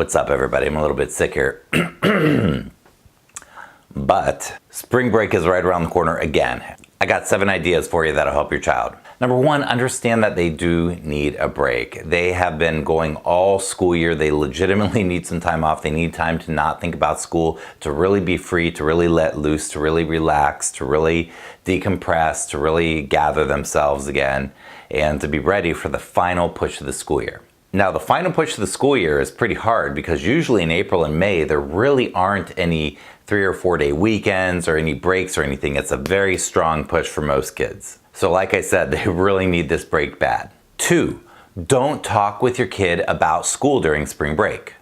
What's up, everybody? I'm a little bit sick here. But spring break is right around the corner again. I got 7 ideas for you that'll help your child. Number 1, understand that they do need a break. They have been going all school year. They legitimately need some time off. They need time to not think about school, to really be free, to really let loose, to really relax, to really decompress, to really gather themselves again, and to be ready for the final push of the school year. Now, the final push of the school year is pretty hard because usually in April and May, there really aren't any 3 or 4 day weekends or any breaks or anything. It's a very strong push for most kids. So like I said, they really need this break bad. 2, don't talk with your kid about school during spring break.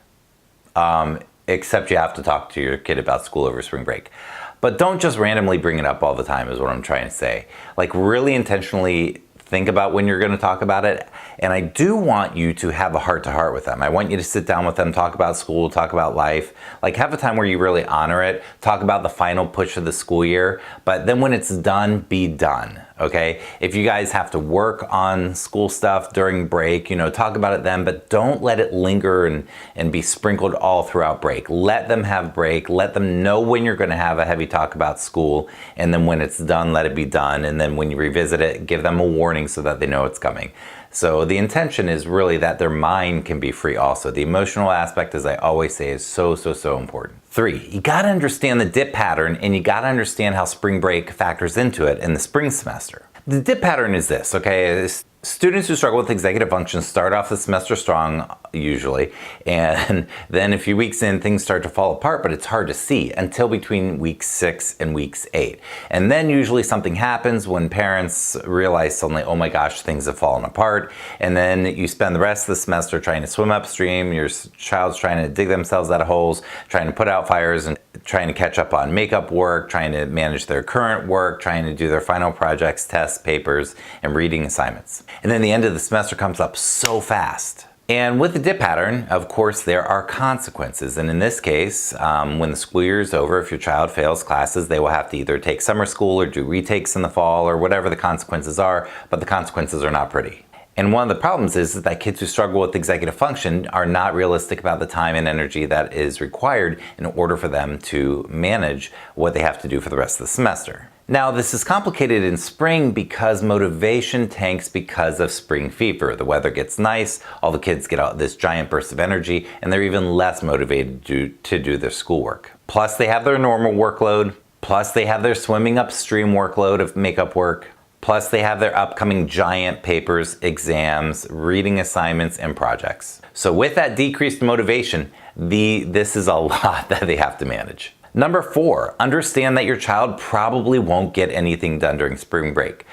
Except you have to talk to your kid about school over spring break. But don't just randomly bring it up all the time is what I'm trying to say. Like, really intentionally think about when you're going to talk about it. And I do want you to have a heart-to-heart with them. I want you to sit down with them, talk about school, talk about life. Like, have a time where you really honor it, talk about the final push of the school year. But then when it's done, be done, okay? If you guys have to work on school stuff during break, talk about it then, but don't let it linger and be sprinkled all throughout break. Let them have break. Let them know when you're going to have a heavy talk about school. And then when it's done, let it be done. And then when you revisit it, give them a warning so that they know it's coming. So the intention is really that their mind can be free also. The emotional aspect, as I always say, is so important. 3, you gotta understand the dip pattern and you gotta understand how spring break factors into it in the spring semester. The dip pattern is this, okay? Students who struggle with executive function start off the semester strong, usually, and then a few weeks in, things start to fall apart, but it's hard to see until between week 6 and week 8. And then usually something happens when parents realize suddenly, oh my gosh, things have fallen apart. And then you spend the rest of the semester trying to swim upstream. Your child's trying to dig themselves out of holes, trying to put out fires, and trying to catch up on makeup work, trying to manage their current work, trying to do their final projects, tests, papers, and reading assignments. And then the end of the semester comes up so fast. And with the dip pattern, of course, there are consequences. And in this case, when the school year is over, if your child fails classes, they will have to either take summer school or do retakes in the fall or whatever the consequences are, but the consequences are not pretty. And one of the problems is that kids who struggle with executive function are not realistic about the time and energy that is required in order for them to manage what they have to do for the rest of the semester. Now, this is complicated in spring because motivation tanks because of spring fever. The weather gets nice, all the kids get out this giant burst of energy, and they're even less motivated to do their schoolwork. Plus, they have their normal workload. Plus, they have their swimming upstream workload of makeup work. Plus, they have their upcoming giant papers, exams, reading assignments, and projects. So with that decreased motivation, this is a lot that they have to manage. Number 4, understand that your child probably won't get anything done during spring break.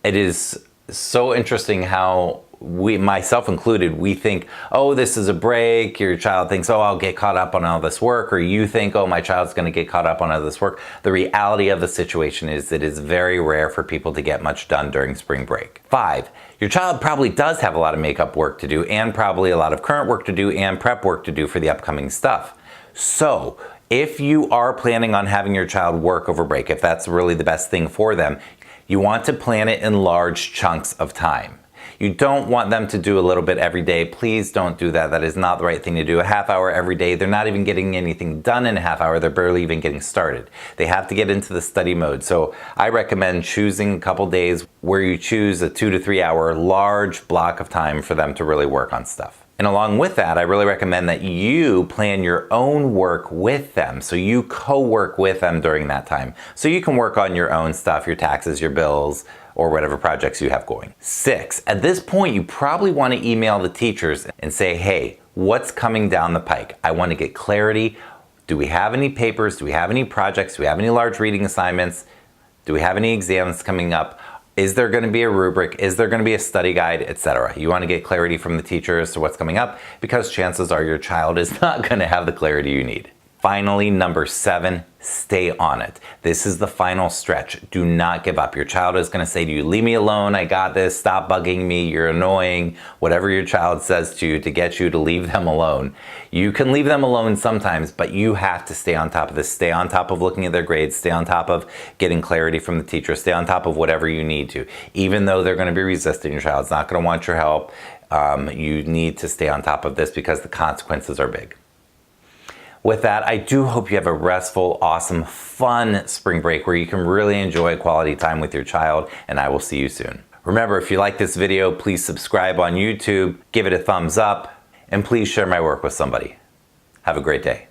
It is so interesting how we, myself included, we think, oh, this is a break. Your child thinks, oh, I'll get caught up on all this work. Or you think, oh, my child's going to get caught up on all this work. The reality of the situation is it is very rare for people to get much done during spring break. 5, your child probably does have a lot of makeup work to do and probably a lot of current work to do and prep work to do for the upcoming stuff. So if you are planning on having your child work over break, if that's really the best thing for them, you want to plan it in large chunks of time. You don't want them to do a little bit every day. Please don't do that. That is not the right thing to do. A half hour every day. They're not even getting anything done in a half hour. They're barely even getting started. They have to get into the study mode. So I recommend choosing a couple days where you choose a 2 to 3 hour large block of time for them to really work on stuff. And along with that, I really recommend that you plan your own work with them. So you co-work with them during that time. So you can work on your own stuff, your taxes, your bills, or whatever projects you have going. 6, at this point, you probably want to email the teachers and say, hey, what's coming down the pike? I want to get clarity. Do we have any papers? Do we have any projects? Do we have any large reading assignments? Do we have any exams coming up? Is there going to be a rubric? Is there going to be a study guide, etc.? You want to get clarity from the teacher as to what's coming up because chances are your child is not going to have the clarity you need. Finally, number 7, stay on it. This is the final stretch. Do not give up. Your child is going to say to you, leave me alone, I got this, stop bugging me, you're annoying, whatever your child says to you to get you to leave them alone. You can leave them alone sometimes, but you have to stay on top of this. Stay on top of looking at their grades, stay on top of getting clarity from the teacher, stay on top of whatever you need to. Even though they're going to be resistant, your child's not going to want your help, you need to stay on top of this because the consequences are big. With that, I do hope you have a restful, awesome, fun spring break where you can really enjoy quality time with your child, and I will see you soon. Remember, if you like this video, please subscribe on YouTube, give it a thumbs up, and please share my work with somebody. Have a great day.